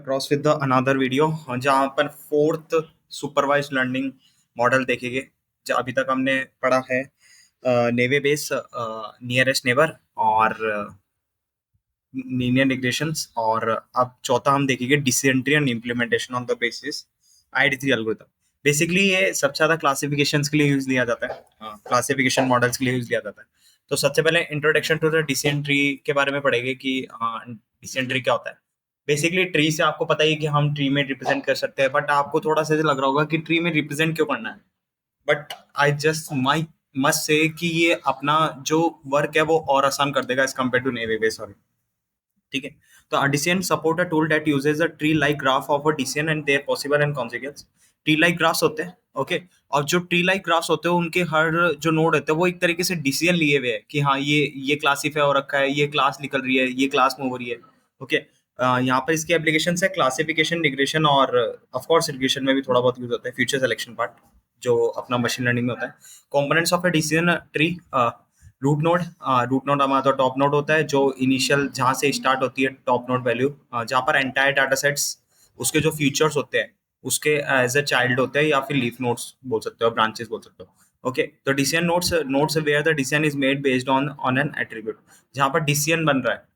Cross with the another video जहाँ पर fourth supervise learning model देखेंगे। जो अभी तक हमने पढ़ा है नेवे बेस, नियरेस्ट नेबर और लीनियर रिग्रेशंस, और अब चौथा हम देखेंगे decision tree implementation on the basis ID three algorithm. Basically ये सबसे ज्यादा क्लासिफिकेशंस के लिए यूज लिया जाता है, क्लासिफिकेशन मॉडल्स के लिए यूज लिया जाता है। तो सबसे पहले introduction to the decision tree के बारे में पढ़ेंगे कि डिसेंट ट्री क्या होता है। बेसिकली ट्री से आपको पता ही है कि हम ट्री में रिप्रेजेंट कर सकते हैं, बट आपको थोड़ा सा लग रहा होगा कि ट्री में रिप्रेजेंट क्यों करना है। But I just my must say कि ये अपना जो वर्क है वो और आसान कर देगा as compare to naive Bayes. ठीक है। तो decision support a tool that uses a tree like graph of a decision and their possible and consequence. Tree like graphs होते हैं, ओके। और जो ट्री लाइक ग्राफ्स होते हैं उनके हर जो नोड होते हैं वो एक तरीके से डिसीजन लिए हुए हैं कि हाँ ये क्लासीफाई हो रखा है, ये क्लास निकल रही है, ये क्लास मूव हो रही है, ओके। यहाँ पर इसकी एप्लीकेशन है क्लासिफिकेशन, रिग्रेशन और ऑफ कोर्स रिग्रेशन में भी थोड़ा बहुत यूज होता है, फ्यूचर सिलेक्शन पार्ट जो अपना मशीन लर्निंग में होता है। Components of a decision tree. Root node. Root node हमारा तो टॉप नोड होता है जो इनिशियल जहाँ से स्टार्ट होती है टॉप नोड वैल्यू, जहाँ पर एंटायर डाटा सेट्स उसके जो फीचर्स होते हैं उसके एज ए चाइल्ड होते हैं, या फिर लीफ नोड्स बोल सकते हो, ब्रांचेस बोल सकते हो, ओके। तो decision nodes nodes where the decision is made based on on an attribute, जहाँ पर डिसीजन बन रहा है।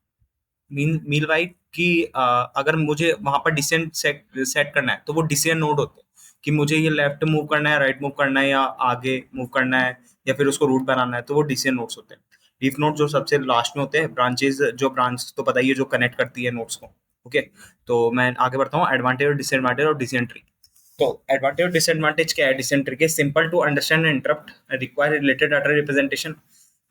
मीन वाइज कि अगर मुझे वहां पर डिसीजन सेट करना है तो वो डिसीजन नोड होते हैं कि मुझे ये लेफ्ट मूव करना है, राइट मूव करना है, या आगे मूव करना है, या फिर उसको रूट बनाना है, तो वो डिसीजन नोड्स होते हैं। लीफ नोड जो सबसे लास्ट में होते हैं, ब्रांचेस जो ब्रांच तो पता ही है जो कनेक्ट करती है नोड्स को, ओके। तो मैं आगे बढ़ता हूँ, एडवांटेज और डिसएडवांटेज और डिसीजन ट्री। तो एडवांटेज और डिसएडवांटेज क्या है डिसीजन ट्री के? Simple to understand and interpret, require related data representation,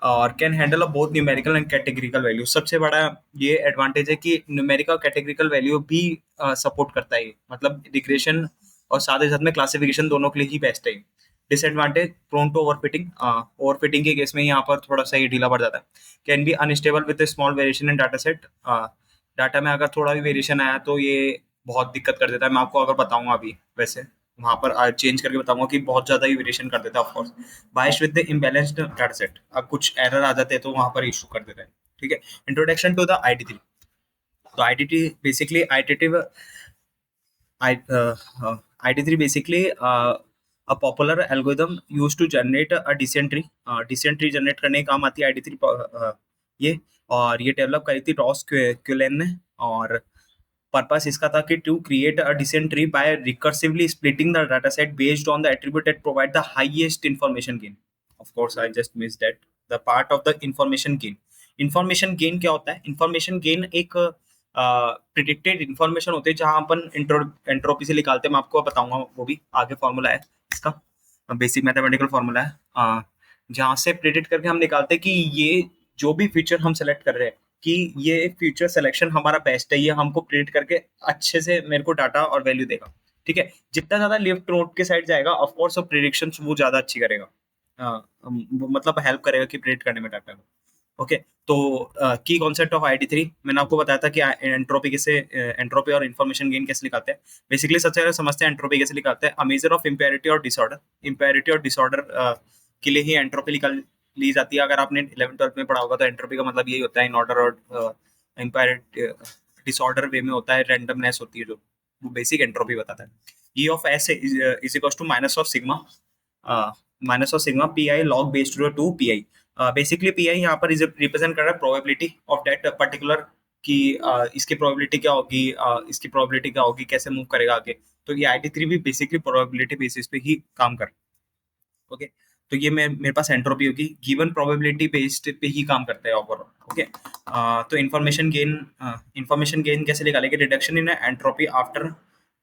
और can handle a both numerical and categorical value. सबसे बड़ा ये एडवांटेज है कि न्यूमेरिकल कैटेगरिकल वैल्यू भी सपोर्ट करता है, मतलब रिग्रेशन और साथ ही साथ में क्लासिफिकेशन दोनों के लिए ही बेस्ट है। Disadvantage prone to overfitting, overfitting के केस में यहाँ पर थोड़ा सा ये ढीला पड़ जाता है। Can be unstable with small variation in data set, data में अगर थोड़ा भी वेरिएशन आया तो ये बहुत दिक्कत कर देता है। मैं आपको अगर बताऊंगा अभी वैसे वहां पर चेंज करके बताऊंगा कि बहुत ज्यादा ही वेरिएशन कर देता है of course. Bias with the imbalanced data set, अब कुछ एरर आ जाते हैं तो वहां पर इशू कर देता है, ठीक है। Introduction to the ID three. तो आईडी3 बेसिकली आईटीटिव ID3 basically a popular algorithm used to generate a decent tree. Decent tree generate करने का काम आती है ID3 ये। और ये डेवलप करी थी रॉस क्यूलेन ने, और पर्पस इसका था कि to create a decision tree by recursively splitting the data set based on the attribute that provide the highest information gain. Of course I just miss that the part of the information gain. Information gain क्या होता है? Information gain एक predicted information होती है जहां अपन entropy से निकालते हैं। मैं आपको बताऊंगा, वो भी आगे फॉर्मूला है इसका, बेसिक मैथमेटिकल फॉर्मूला है, जहां से प्रिडिक्ट करके हम निकालते हैं कि ये जो भी फीचर हम सेलेक्ट कर रहे हैं कि ये फ्यूचर सिलेक्शन हमारा बेस्ट है, ये हमको प्रिडिक्ट करके अच्छे से मेरे को डाटा और वैल्यू देगा, ठीक है। जितना ज्यादा लेफ्ट नोड के साइड जाएगा ऑफ कोर्स प्रिडिक्शन वो ज्यादा अच्छी करेगा, मतलब हेल्प करेगा कि प्रिडिक्ट करने में डाटा को, ओके। तो की कॉन्सेप्ट ऑफ ID3 मैंने आपको बताया था कि एंट्रोपी कैसे, एंट्रोपी और इन्फॉर्मेशन गेन कैसे निकालते हैं। बेसिकली सबसे पहले समझते हैं एंट्रोपी कैसे निकालते हैं। अ मेजर ऑफ इम्पेरिटी और डिसऑर्डर। इम्पेरिटी और डिसऑर्डर के लिए ही एंट्रोपी निकाल ली जाती है। अगर आपने 11th-12th में पढ़ा होगा तो एंट्रोपी का मतलब यही होता है, इन ऑर्डर और इम्पेरिटी डिसऑर्डर वे में होता है, रैंडमनेस होती है जो, वो बेसिक एंट्रोपी बताता है। E of S is equals to minus of sigma P I log based two P I. Basically P I यहाँ पर रिप्रेजेंट कर रहा है प्रोबेबिलिटी ऑफ दैट पर्टिकुलर कि इसकी प्रोबेबिलिटी क्या होगी, इसकी प्रोबेबिलिटी क्या होगी, कैसे मूव करेगा आगे। तो ये ID3 भी बेसिकली प्रोबेबिलिटी बेसिस पे ही काम कर, ओके। तो ये मेरे पास एंट्रोपी होगी, गिवन प्रोबेबिलिटी बेस्ड पे ही काम करता है ओवरऑल, ओके। तो इंफॉर्मेशन गेन कैसे निकालेंगे? Reduction in entropy after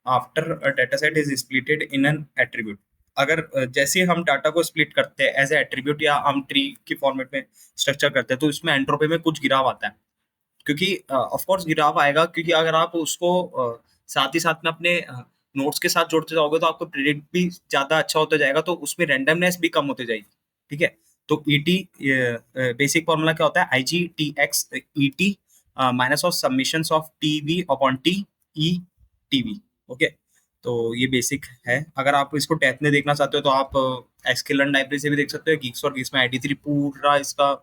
after data set is splitted in an attribute. अगर जैसे हम डाटा को स्प्लिट करते हैं एज ए एट्रीब्यूट या हम ट्री की फॉर्मेट में स्ट्रक्चर करते हैं तो इसमें एंट्रोपी में कुछ गिराव आता है, क्योंकि ऑफ कोर्स गिराव आएगा, क्योंकि अगर आप उसको साथ ही साथ में अपने नोट्स के साथ जोड़ते जाओगे तो आपको प्रिडिक्ट भी ज्यादा अच्छा होता जाएगा, तो उसमें रैंडमनेस भी कम होती जाएगी, ठीक है। तो ईटी बेसिक फॉर्मूला क्या होता है? IG TX ET minus of submission of TV upon T E TV, okay. तो ये बेसिक है। अगर आप इसको डेप्थ में देखना चाहते हो तो आप एस्केलन लाइब्रेरी से भी देख सकते हो। गीक्स और गीक्स में ID3 पूरा इसका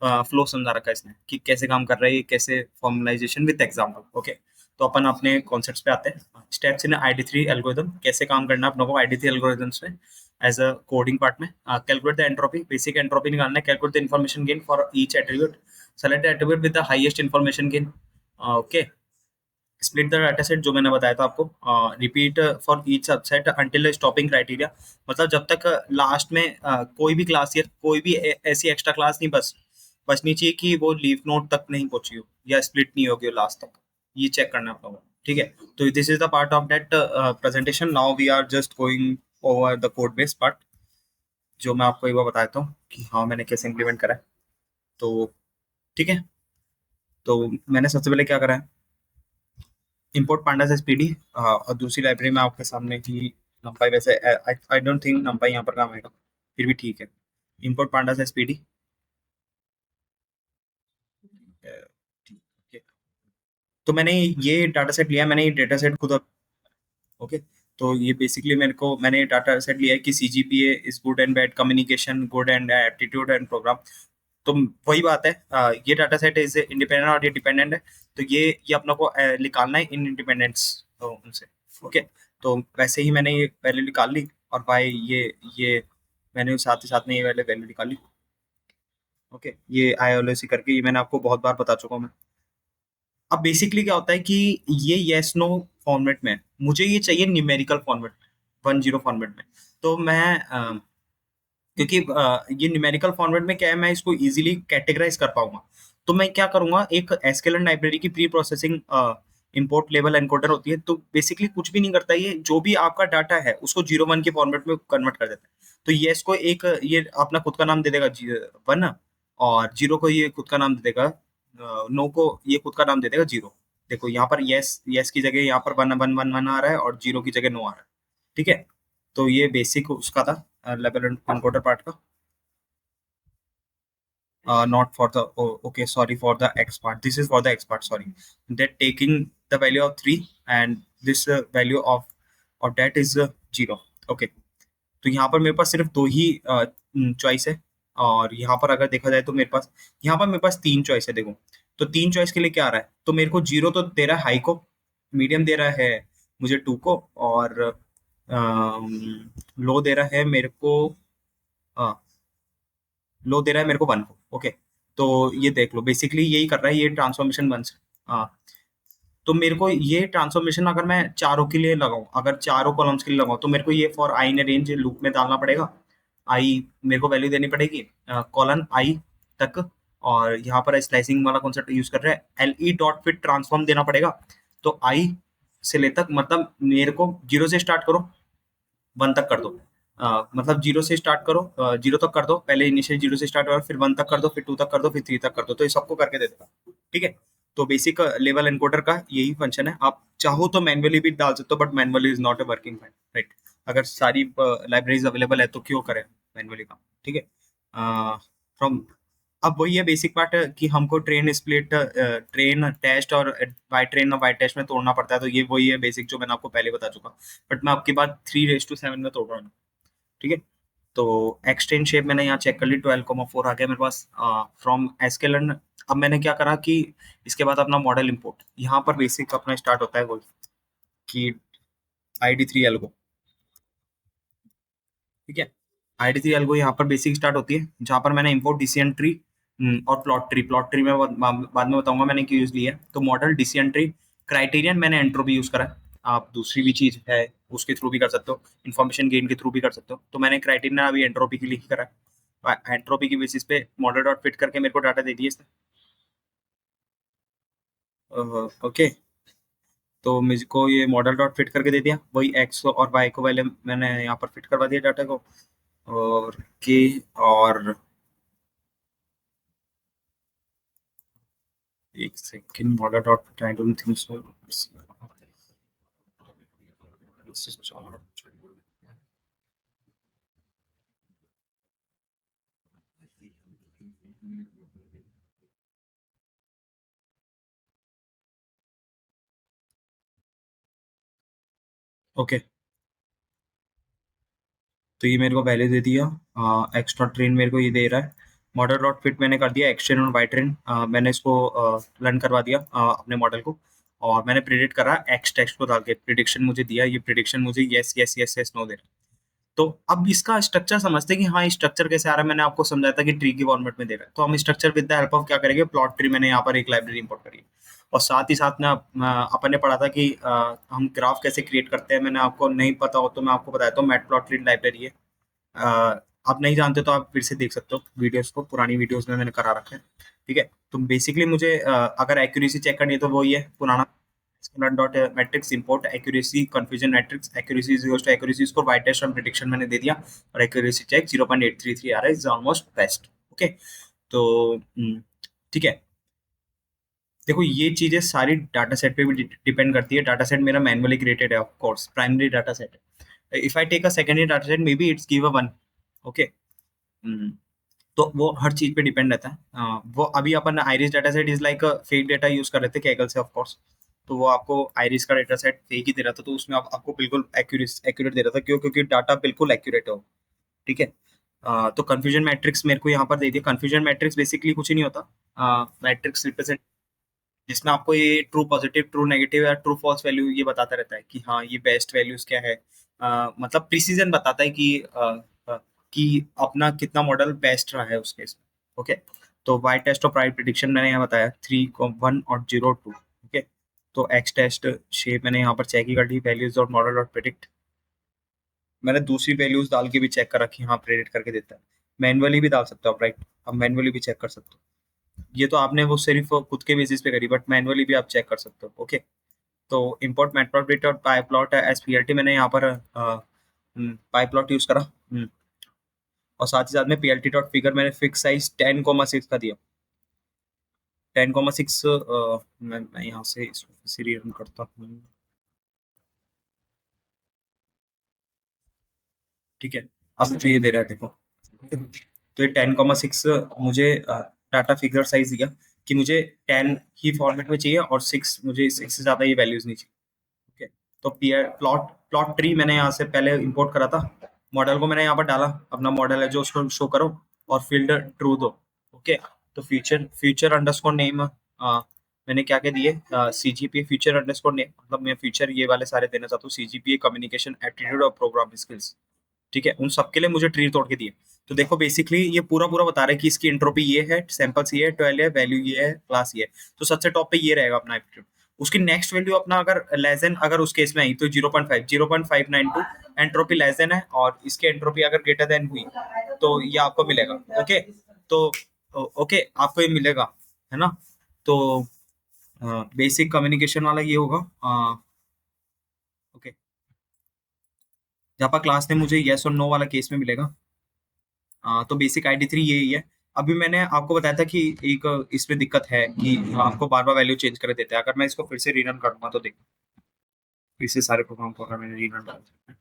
फ्लो समझा रखा है इसने कि कैसे काम कर रहा है, कैसे फॉर्मलाइजेशन विद एग्जांपल, ओके। तो अपन अपने कॉन्सेप्ट्स पे आते हैं। स्टेप्स इन ID3 एल्गोरिथम, कैसे काम करना है अपनों को ID3 एल्गोरिथम्स में एज अ कोडिंग पार्ट में। Calculate the entropy, basic entropy निकालना है। Calculate the information gain for each attribute, select the attribute with the highest information gain. Okay, split the data set जो मैंने बताया था आपको। Repeat for each subset until stopping criteria, मतलब जब तक लास्ट में कोई भी क्लास या कोई भी ऐसी एक्स्ट्रा क्लास नहीं बचनी चाहिए कि वो लीफ नोड तक नहीं पहुंची हो या स्प्लिट नहीं होगी लास्ट तक, ये चेक करना होगा। ठीक है, तो this is the part of that presentation. Now we are just going over the code base part, जो मैं आपको एक बार बताता हूँ कि हाँ मैंने कैसे इम्प्लीमेंट करा है। तो ठीक है, तो मैंने सबसे पहले क्या करा है, इंपोर्ट pandas spd, और दूसरी लाइब्रेरी में आपके सामने ही numpy, वैसे आई डोंट थिंक numpy यहाँ पर काम आएगा, फिर भी ठीक है। इंपोर्ट pandas spd, ठीक है। तो मैंने ये डाटा सेट लिया है, मैंने ये डाटा सेट खुद। ओके, तो ये बेसिकली मैंने डाटा सेट लिया है कि CGPA is good and bad, communication good and aptitude and program. तो वही बात है, ये डाटा सेट इज इंडिपेंडेंट और ये डिपेंडेंट है। तो ये अपनों को निकालना है इन इंडिपेंडेंस उनसे। ओके, तो वैसे ही मैंने ये वैल्यू निकाल ली, और भाई ये मैंने साथ ही साथ में ये वाले वैल्यू निकाल ली। ओके, ये ILOC करके ये मैंने आपको बहुत बार बता चुका हूँ मैं। अब बेसिकली क्या होता है कि ये येस नो फॉर्मेट में है। मुझे ये चाहिए न्यूमेरिकल फॉर्मेट में, 10 फॉर्मेट में। तो मैं क्योंकि ये न्यूमेरिकल फॉर्मेट में क्या है, मैं इसको इजीली कैटेगराइज कर पाऊंगा। तो मैं क्या करूंगा, एक एसक्यूएल लाइब्रेरी की pre processing import level encoder होती है। तो बेसिकली कुछ भी नहीं करता, ये जो भी आपका डाटा है उसको 0-1 के फॉर्मेट में कन्वर्ट कर देता है। तो येस को एक ये अपना खुद का नाम दे देगा 1, और जीरो को ये खुद का नाम दे देगा, नो को ये खुद का नाम दे देगा 0। देखो यहाँ पर यस की जगह यहाँ पर 1 आ रहा है, और 0 की जगह नो आ रहा है। ठीक है, तो ये बेसिक उसका था लेवल एनकोडर पार्ट का। Not for the, oh, okay, sorry, for the X part. This is for the X part, sorry. That taking the value of 3 and this value of that is 0. Okay, तो यहाँ पर मेरे पास सिर्फ 2 ही choice है, और यहाँ पर अगर देखा जाए तो मेरे पास 3 चॉइस है। देखो, तो 3 चॉइस के लिए क्या आ रहा है, तो मेरे को 0 तो दे रहा है हाई को, मीडियम दे रहा है मुझे 2 को, और लो दे रहा है मेरे को, लो दे रहा है मेरे को 1 को। ओके, तो ये देख लो, बेसिकली यही कर रहा है ये ट्रांसफॉर्मेशन 1 से। हाँ, तो मेरे को ये ट्रांसफॉर्मेशन अगर मैं चारों के लिए लगाऊं, अगर चारों कॉलम्स के लिए लगाऊं, तो मेरे को ये for I in range loop में डालना पड़ेगा। आई मेरे को वैल्यू देनी पड़ेगी कॉलन आई तक, और यहाँ पर स्लाइसिंग वाला कॉन्सेप्ट यूज कर रहे हैं, LE डॉट फिट ट्रांसफॉर्म देना पड़ेगा। तो आई से ले तक, मतलब मेरे को 0 से स्टार्ट करो, 1 तक कर दो। मतलब 0 से स्टार्ट करो, 0 तक कर दो, पहले इनिशियल 0 से स्टार्ट करो, फिर 1 तक कर दो, फिर 2 तक कर दो, फिर 3 तक कर दो। तो ये सबको करके दे देगा। ठीक है, तो बेसिक लेवल एनकोडर का यही फंक्शन है। आप चाहो तो मैनुअली भी डाल सकते हो, but manually is not a working fine, right. अगर सारी लाइब्रेरीज अवेलेबल है तो क्यों करें मैनुअली काम। ठीक है, फ्रॉम अब वही है बेसिक पार्ट कि हमको ट्रेन स्प्लिट, ट्रेन टेस्ट और बाय टेस्ट में तोड़ना पड़ता है। तो ये वही है बेसिक जो मैंने आपको पहले बता चुका, बट मैं आपकी बात 3:7 में तोड़ रहा हूँ। ठीक है, तो एक्सटेंड शेप मैंने यहाँ चेक कर ली, 12,4 आ गया मेरे पास फ्रॉम एसकेलन। अब मैंने क्या करा कि इसके बाद अपना मॉडल इंपोर्ट, यहाँ पर बेसिक अपना स्टार्ट होता है वो कि ID3 एल्गो। ठीक है, ID3 एल्गो यहाँ पर बेसिक स्टार्ट होती है, जहाँ पर मैंने इंपोर्ट डिसीजन ट्री और प्लॉट ट्री में बाद में बताऊंगा मैंने क्यों यूज लिया है। तो मॉडल डिसीजन ट्री, क्राइटेरियन मैंने एंट्रोपी यूज करा है। आप दूसरी भी चीज है उसके थ्रू भी कर सकते हो, इन्फॉर्मेशन गेन के थ्रू भी कर सकते हो। तो मैंने क्राइटेरियन अभी एंट्रोपी के लिए ही करा है। एंट्रोपी की बेसिस पे मॉडल डॉट फिट करके मेरे को डाटा दे दिए इसने। ओके, तो मुझको ये मॉडल डॉट फिट करके दे दिया, वही एक्स और वाई को पहले मैंने यहाँ पर फिट करवा दिया डाटा को, और के और एक second, model dot fit, I don't think so. Okay, तो ये मेरे को पहले दे दिया, एक्स्ट्रा ट्रेन मेरे को ये दे रहा है। मॉडल डॉट फिट मैंने कर दिया एक्स ट्रेन और वाई ट्रेन, मैंने इसको रन करवा दिया अपने मॉडल को। और मैंने प्रिडिक्ट करा एक्स टेक्स्ट को डाल के, प्रिडिक्शन मुझे दिया, ये प्रिडिक्शन मुझे yes yes yes yes no दे रहा है। तो अब इसका स्ट्रक्चर समझते हैं कि हाँ स्ट्रक्चर कैसे आ रहा है। मैंने आपको समझाया था कि ट्री की फॉर्मेट में दे रहा है, तो हम structure with the help of क्या करेंगे, प्लॉट ट्री। मैंने यहाँ पर एक लाइब्रेरी इंपोर्ट करी है। और साथ ही साथ में अपन ने पढ़ा था कि हम ग्राफ कैसे क्रिएट करते हैं। मैंने आपको नहीं पता हो तो मैं आपको बताता हूँ, मैटप्लॉटलिब लाइब्रेरी है। आप नहीं जानते तो आप फिर से देख सकते हो वीडियोस को, पुरानी वीडियोस में मैंने करा रखा है। ठीक है, तो बेसिकली मुझे अगर एक्यूरेसी चेक करनी है तो वो ही है पुराना dot matrix import accuracy confusion matrix, accuracy is equals to accuracy score, Y test और प्रेडिक्शन मैंने दे दिया, और एक्यूरेसी चेक 0.833 आ रहा है, इज ऑलमोस्ट बेस्ट। ओके, तो ठीक है। देखो ये चीजें सारी डाटा सेट पे भी डिपेंड करती है। डाटा सेट मेरा मैनुअली क्रिएटेड है, of course primary data set है। If I take a secondary data set, maybe it's give a one. Okay, तो वो हर चीज पे डिपेंड रहता है। वो अभी अपन iris data set is like fake data use कर रहे थे कैगल से, ऑफ कोर्स। तो वो आपको आइरिस का डेटा सेट फेक ही दे रहा था, तो उसमें आपको बिल्कुल एक्यूरेट दे रहा था। क्यों? क्योंकि डाटा बिल्कुल एक्यूरेट हो। ठीक है, तो कंफ्यूजन मैट्रिक्स मेरे को यहाँ पर दे दिया। कंफ्यूजन मैट्रिक्स बेसिकली कुछ ही नहीं होता, मैट्रिक्स रिप्रेजेंट जिसमें आपको ये ट्रू पॉजिटिव, ट्रू नेगेटिव या ट्रू फॉल्स वैल्यू ये बताता रहता है कि हाँ ये बेस्ट वैल्यूज क्या है। मतलब प्रिसीजन बताता है कि अपना कितना मॉडल बेस्ट रहा है उस केस में। ओके, तो वाई टेस्ट और प्राइड प्रिडिक्शन मैंने यहाँ बताया 3, 1 और 0, 2। ओके, तो एक्स टेस्ट शेप मैंने यहाँ पर चेक ही कर ली, वैल्यूज और मॉडल और प्रिडिक्ट। मैंने दूसरी वैल्यूज डाल के भी चेक कर रखी, हाँ प्रेडिक्ट करके देता है। मैनुअली भी डाल सकते हो आप, राइट। अब मैनुअली भी चेक कर सकते हो। ये तो आपने वो सिर्फ खुद के बेसिस पे करी, बट मैनुअली भी आप चेक कर सकते हो। ओके, तो इंपोर्ट मैटप्लॉट और पाईप्लॉट एज पीएलटी मैंने यहाँ पर पाईप्लॉट यूज करा। और साथ ही साथ में पीएलटी डॉट फिगर मैंने फिक्स साइज 10,6 का दिया। 10,6 मैं यहाँ से इसको रन करता हूँ। ठीक है, अब मुझे ये दे रहा है, देखो। तो ये 10,6 मुझे डाटा फिगर साइज दिया कि मुझे 10 ही फॉर्मेट में चाहिए, और 6 मुझे 6 से ज्यादा ये वैल्यूज नहीं चाहिए। ओके, तो प्लॉट प्लॉट ट्री मैंने यहाँ से पहले इंपोर्ट करा था। मॉडल को मैंने यहाँ पर डाला, अपना मॉडल है जो, उसको शो करो और फील्ड ट्रू दो। ओके, तो फ्यूचर अंडरस्कोर नेम मैंने क्या क्या दिए, सीजीपीए फ्यूचर अंडरस्कोर नेम, मतलब मैं फ्यूचर ये वाले सारे देना चाहता हूँ, सीजीपीए कम्युनिकेशन एप्टीट्यूड और प्रोग्राम स्किल्स। ठीक है, उन सबके लिए मुझे ट्री तोड़ के दिए। तो देखो बेसिकली ये पूरा पूरा बता रहा है कि इसकी एंट्रोपी ये है, सैंपल्स ये है, 12 है, वैल्यू ये है, क्लास ये है। तो सबसे टॉप पे ये रहेगा अपना एप्टीट्यूड। उसकी नेक्स्ट वैल्यू अपना अगर लेस देन, अगर उस केस में आई तो 0.592 एंट्रोपी लेस देन है, और इसकी एंट्रोपी अगर ग्रेटर देन हुई तो ये आपको मिलेगा। ओके, तो ओके आपको ये मिलेगा, है ना। तो बेसिक कम्युनिकेशन वाला ये होगा। ओके, जहाँ पर क्लास ने मुझे येस और नो वाला केस में मिलेगा। तो बेसिक ID3 यही है। अभी मैंने आपको बताया था कि एक इसमें दिक्कत है कि आपको बार बार वैल्यू चेंज कर देता है। अगर मैं इसको फिर से रीरन करूंगा तो देखो, फिर से सारे प्रोग्राम को अगर मैंने रीरन डाला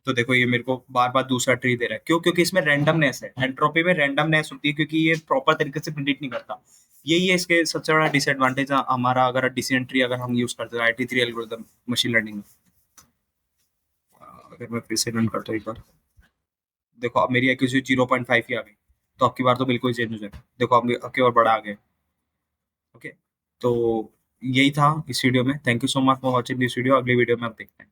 तो देखो ये मेरे को बार बार दूसरा ट्री दे रहा है। क्यों? क्योंकि इसमें रैंडमनेस है, एंट्रोपी में रैंडमनेस होती है, क्योंकि ये प्रॉपर तरीके से प्रिडिक्ट नहीं करता। यही है इसके सबसे बड़ा डिसएडवांटेज हमारा, अगर डिसीजन ट्री अगर हम यूज करते हैं IT3 एल्गोरिथम मशीन लर्निंग में। अगर मैं फिर से रन करता हूँ एक बार, देखो अब मेरी एक्यूरेसी 0.5 ही आ गई। तो आपकी बार तो बिल्कुल चेंज हो जाएगा। देखो अब की और बड़ा आ गया। ओके, तो यही था इस वीडियो में। Thank you so much for watching this video. अगली वीडियो में आप देखते हैं।